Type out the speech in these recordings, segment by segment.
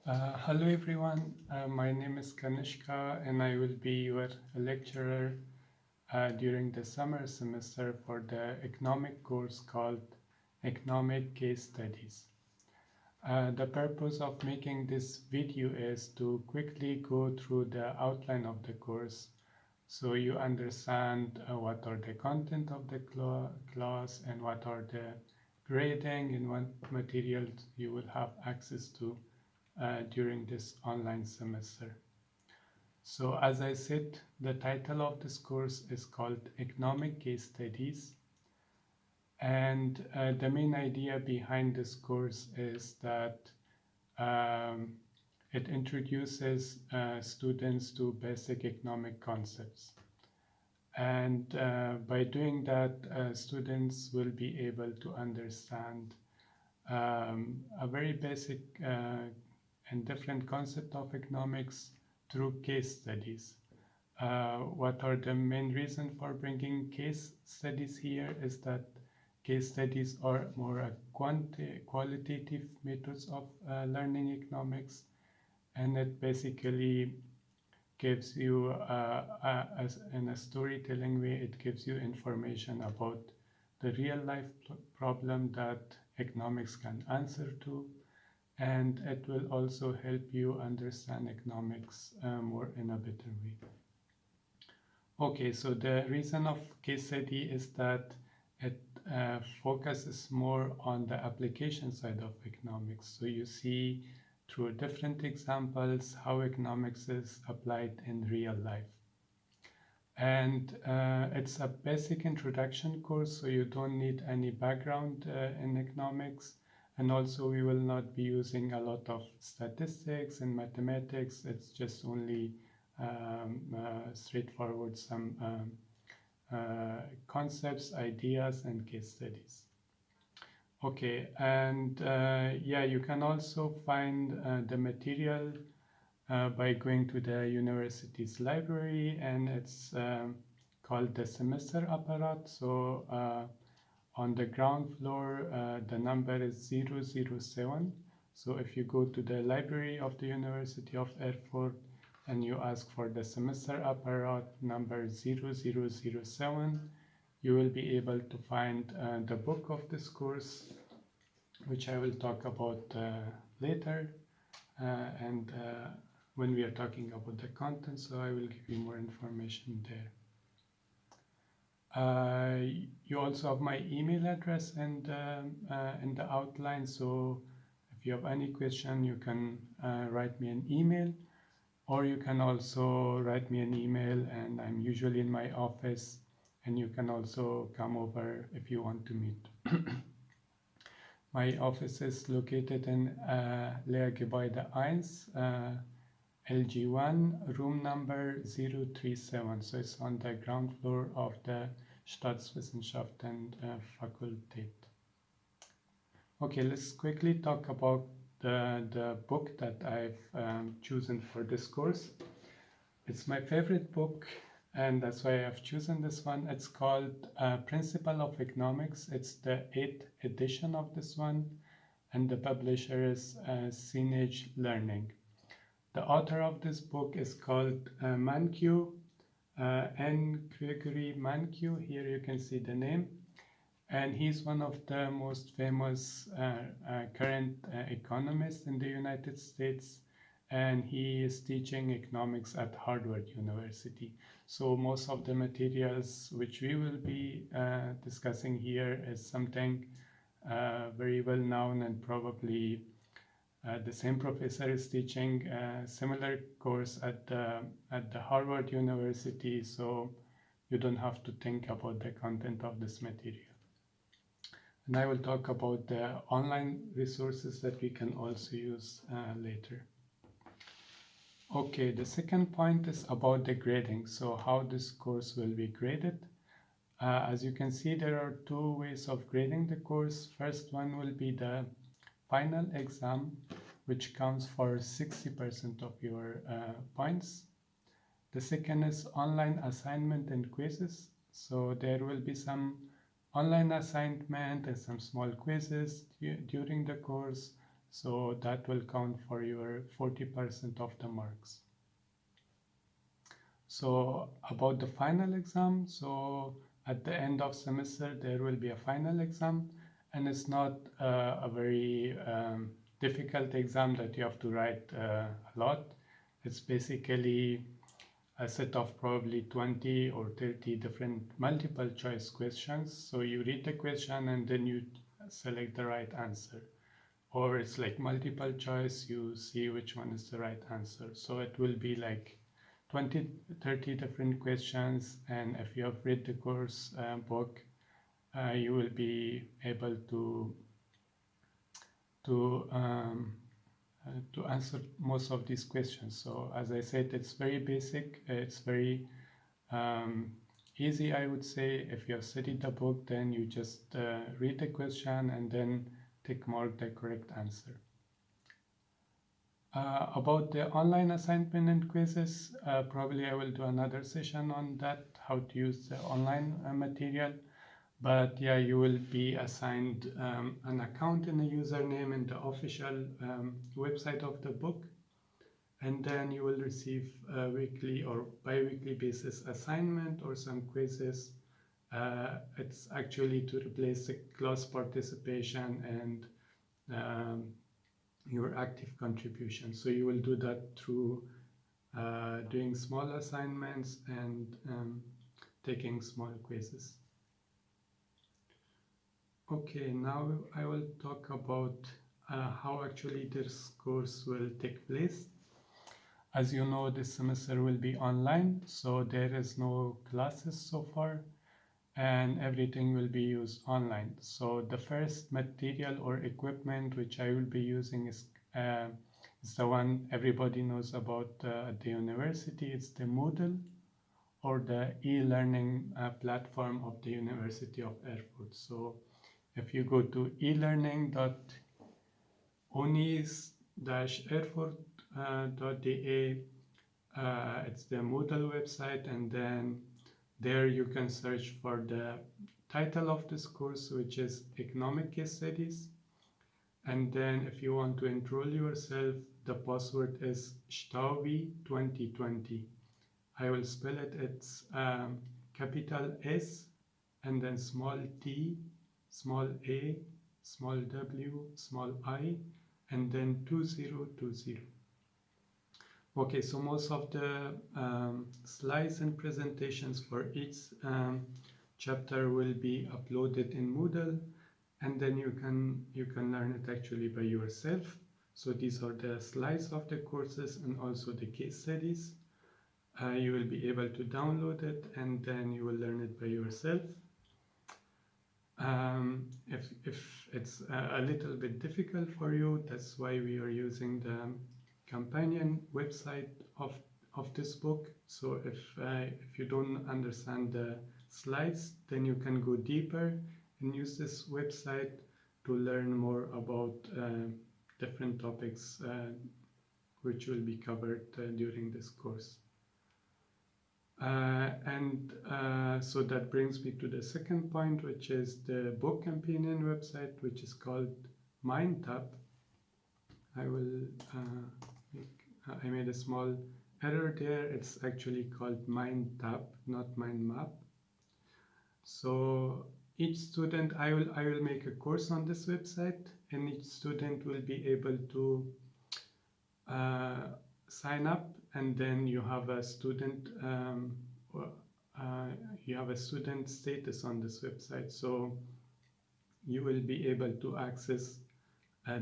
Hello everyone, my name is Kanishka and I will be your lecturer during the summer semester for the economic course called Economic Case Studies. The purpose of making this video is to quickly go through the outline of the course so you understand what are the content of the class and what are the grading and what materials you will have access to during this online semester. So as I said, the title of this course is called Economic Case Studies. And the main idea behind this course is that um, it introduces students to basic economic concepts. And by doing that, students will be able to understand a very basic and different concept of economics through case studies. What are the main reasons for bringing case studies here is that case studies are more a qualitative methods of learning economics, and it basically gives you, as in a storytelling way, it gives you information about the real life problem that economics can answer to, and it will also help you understand economics more in a better way. Okay, so the reason of case study is that it focuses more on the application side of economics. So you see through different examples how economics is applied in real life. And it's a basic introduction course, so you don't need any background in economics. And also we will not be using a lot of statistics and mathematics. It's just only straightforward some concepts, ideas, and case studies. Okay, and yeah, you can also find the material by going to the university's library, and it's called the semester apparat. So on the ground floor, the number is 007. So if you go to the library of the University of Erfurt and you ask for the semester apparat number 0007, you will be able to find the book of this course, which I will talk about later. And when we are talking about the content, so I will give you more information there. You also have my email address and in the outline, so if you have any question, you can write me an email, or you can also write me an email, and I'm usually in my office, and you can also come over if you want to meet. My office is located in Lehrgebäude 1, LG1, room number 037. So it's on the ground floor of the Staatswissenschaften Fakultät. Okay, let's quickly talk about the book that I've chosen for this course. It's my favorite book, and that's why I've chosen this one. It's called Principle of Economics. It's the 8th edition of this one, and the publisher is Signage Learning. The author of this book is called Mankiw, N. Gregory Mankiw. Here you can see the name. And he's one of the most famous current economists in the United States. And he is teaching economics at Harvard University. So most of the materials which we will be discussing here is something very well known, and probably the same professor is teaching a similar course at the Harvard University, so you don't have to think about the content of this material. And I will talk about the online resources that we can also use later. Okay, the second point is about the grading. So how this course will be graded. As you can see, there are two ways of grading the course. First one will be the final exam, which counts for 60% of your points. The second is online assignment and quizzes. So there will be some online assignment and some small quizzes during the course. So that will count for your 40% of the marks. So about the final exam, so at the end of semester there will be a final exam, and it's not a very difficult exam that you have to write a lot. It's basically a set of probably 20 or 30 different multiple choice questions. So you read the question and then you select the right answer. Or it's like multiple choice, you see which one is the right answer. So it will be like 20, 30 different questions, and if you have read the course book, you will be able to um, to answer most of these questions. So as I said, it's very basic. It's very um, easy, I would say. If you have studied the book, then you just read the question and then tick mark the correct answer. About the online assignment and quizzes, probably I will do another session on that, how to use the online material. But yeah, you will be assigned an account and a username in the official website of the book. And then you will receive a weekly or bi-weekly basis assignment or some quizzes. It's actually to replace the class participation and your active contribution. So you will do that through doing small assignments and taking small quizzes. Okay, now I will talk about how actually this course will take place. As you know, this semester will be online, so there is no classes so far, and everything will be used online. So the first material or equipment which I will be using is the one everybody knows about at the university. It's the Moodle, or the e-learning platform of the University of Erfurt. So if you go to elearning.unis-erfurt.de, it's the Moodle website, and then there you can search for the title of this course, which is Economic Case Studies. And then if you want to enroll yourself, the password is STAUBI2020. I will spell it. It's capital S and then small t, small a, small w, small I, and then 2020. Okay, so most of the slides and presentations for each chapter will be uploaded in Moodle, and then you can learn it actually by yourself. So these are the slides of the courses and also the case studies. You will be able to download it and then you will learn it by yourself. If it's a little bit difficult for you, that's why we are using the companion website of this book. So if you don't understand the slides, then you can go deeper and use this website to learn more about different topics which will be covered during this course. So that brings me to the second point, which is the book companion website, which is called MindTap. I made a small error there. It's actually called MindTap, not MindMap. So each student, I will make a course on this website, and each student will be able to sign up, and then you have a student status on this website. So you will be able to access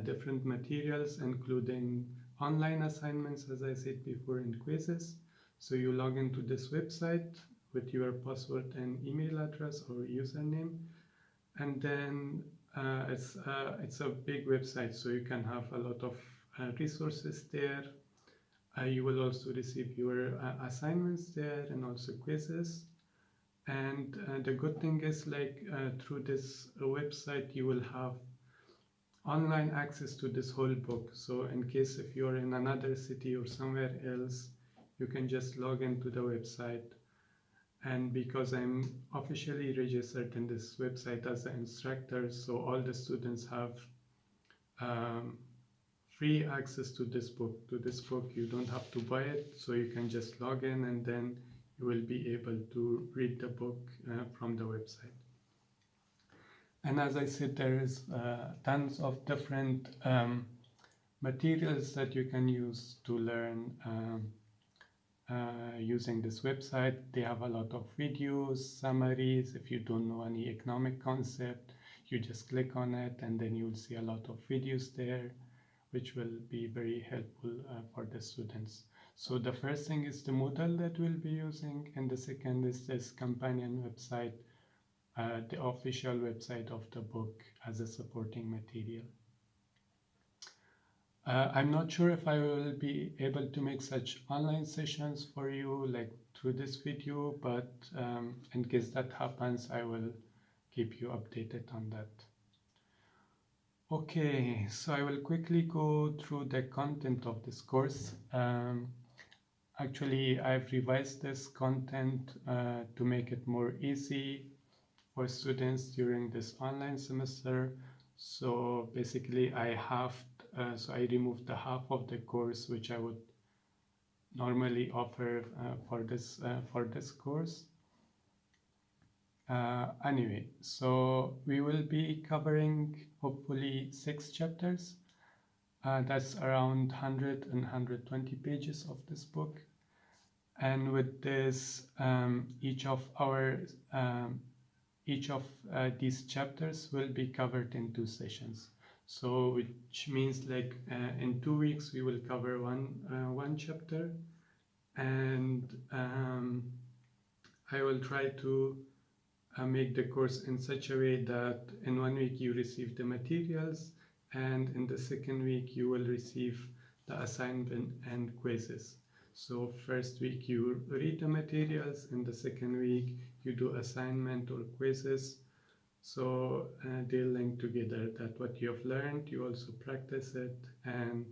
different materials, including online assignments, as I said before, and quizzes. So you log into this website with your password and email address or username, and then it's a big website, so you can have a lot of resources there. You will also receive your assignments there and also quizzes. And the good thing is, like through this website, you will have online access to this whole book. So in case if you're in another city or somewhere else, you can just log into the website. And because I'm officially registered in this website as an instructor, so all the students have free access to this book. You don't have to buy it, so you can just log in and then you will be able to read the book from the website. And as I said, there is tons of different materials that you can use to learn using this website. They have a lot of videos, summaries. If you don't know any economic concept, you just click on it and then you'll see a lot of videos there, which will be very helpful for the students. So the first thing is the model that we'll be using, and the second is this companion website, the official website of the book as a supporting material. I'm not sure if I will be able to make such online sessions for you like through this video, but in case that happens, I will keep you updated on that. Okay, so I will quickly go through the content of this course. Actually, I've revised this content to make it more easy for students during this online semester. So basically I removed the half of the course which I would normally offer for this course. Anyway, so we will be covering hopefully 6 chapters. That's around 100 and 120 pages of this book. And with this, each of these chapters will be covered in 2 sessions. So which means like in 2 weeks we will cover one chapter, and I will try to make the course in such a way that in 1 week you receive the materials, and in the second week you will receive the assignment and quizzes. So first week you read the materials, in the second week you do assignment or quizzes. So they link together, that what you have learned, you also practice it, and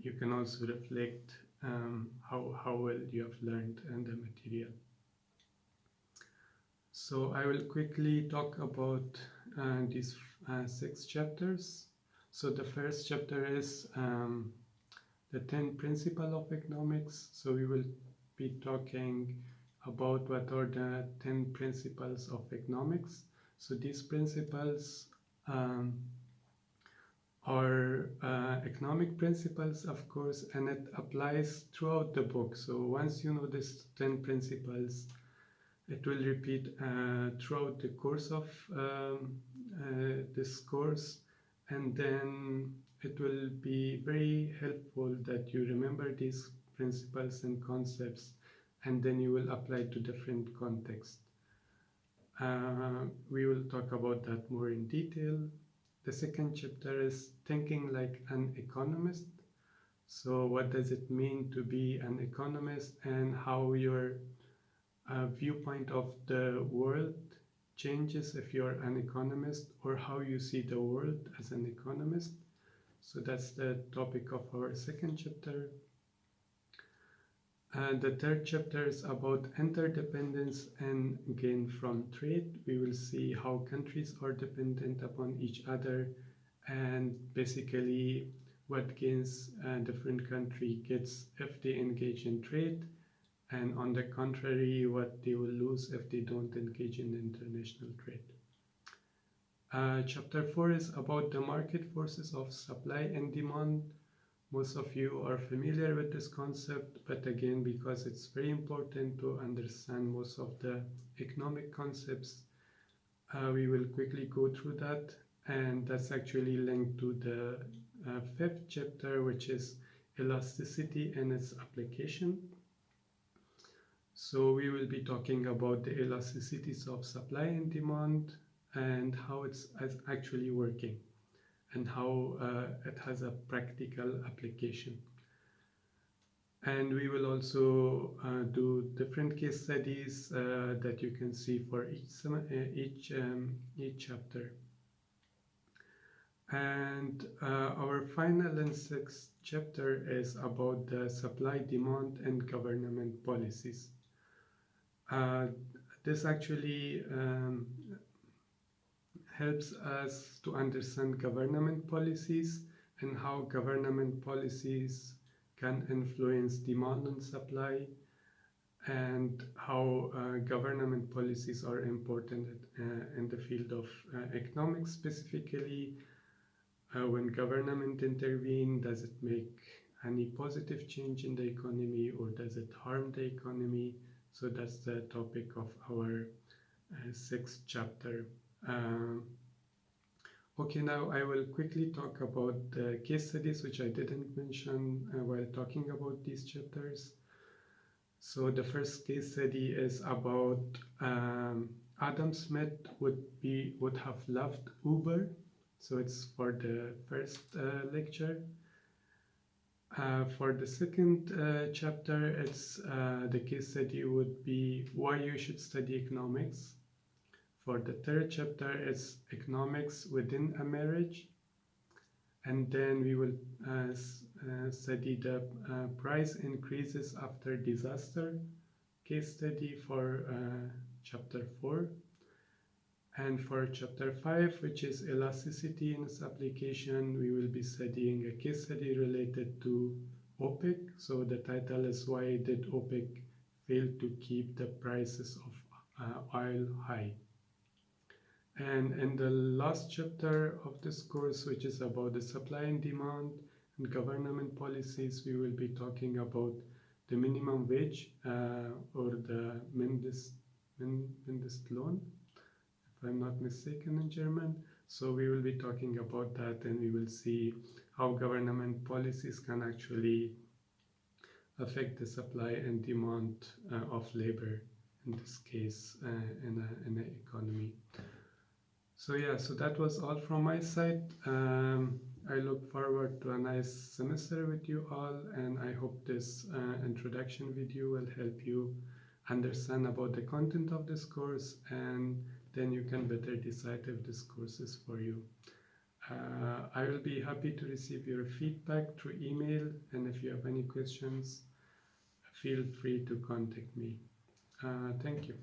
you can also reflect how well you have learned the material. So I will quickly talk about these 6 chapters. So the first chapter is the 10 principles of economics. So we will be talking about what are the 10 principles of economics. So these principles are economic principles, of course, and it applies throughout the book. So once you know these 10 principles, it will repeat throughout the course of this course, and then it will be very helpful that you remember these principles and concepts, and then you will apply to different contexts. We will talk about that more in detail. The second chapter is thinking like an economist. So what does it mean to be an economist, and how your viewpoint of the world changes if you're an economist, or how you see the world as an economist. So that's the topic of our second chapter. The third chapter is about interdependence and gain from trade. We will see how countries are dependent upon each other, and basically what gains a different country gets if they engage in trade, and on the contrary, what they will lose if they don't engage in international trade. Chapter 4 is about the market forces of supply and demand. Most of you are familiar with this concept, but again, because it's very important to understand most of the economic concepts, we will quickly go through that, and that's actually linked to the 5th chapter, which is elasticity and its application. So we will be talking about the elasticities of supply and demand, and how it's actually working, and how it has a practical application. And we will also do different case studies that you can see for each chapter. And our final and 6th chapter is about the supply, demand, and government policies. This actually helps us to understand government policies, and how government policies can influence demand and supply, and how government policies are important in the field of economics specifically. When government intervene, does it make any positive change in the economy or does it harm the economy? So that's the topic of our sixth chapter. Um, okay, now I will quickly talk about the case studies which I didn't mention while talking about these chapters. So the first case study is about Adam Smith would have loved Uber. So it's for the first lecture. For the second chapter, it's the case study would be why you should study economics. For the third chapter, it's economics within a marriage. And then we will study the price increases after disaster case study for chapter 4. And for chapter 5, which is elasticity in its application, we will be studying a case study related to OPEC. So the title is Why Did OPEC Fail to Keep the Prices of Oil High? And in the last chapter of this course, which is about the supply and demand and government policies, we will be talking about the minimum wage or the Mindestlohn, if I'm not mistaken in German. So we will be talking about that, and we will see how government policies can actually affect the supply and demand of labor, in this case in an economy. So yeah, so that was all from my side. I look forward to a nice semester with you all, and I hope this introduction video will help you understand about the content of this course, and then you can better decide if this course is for you. I will be happy to receive your feedback through email, and if you have any questions, feel free to contact me. Thank you.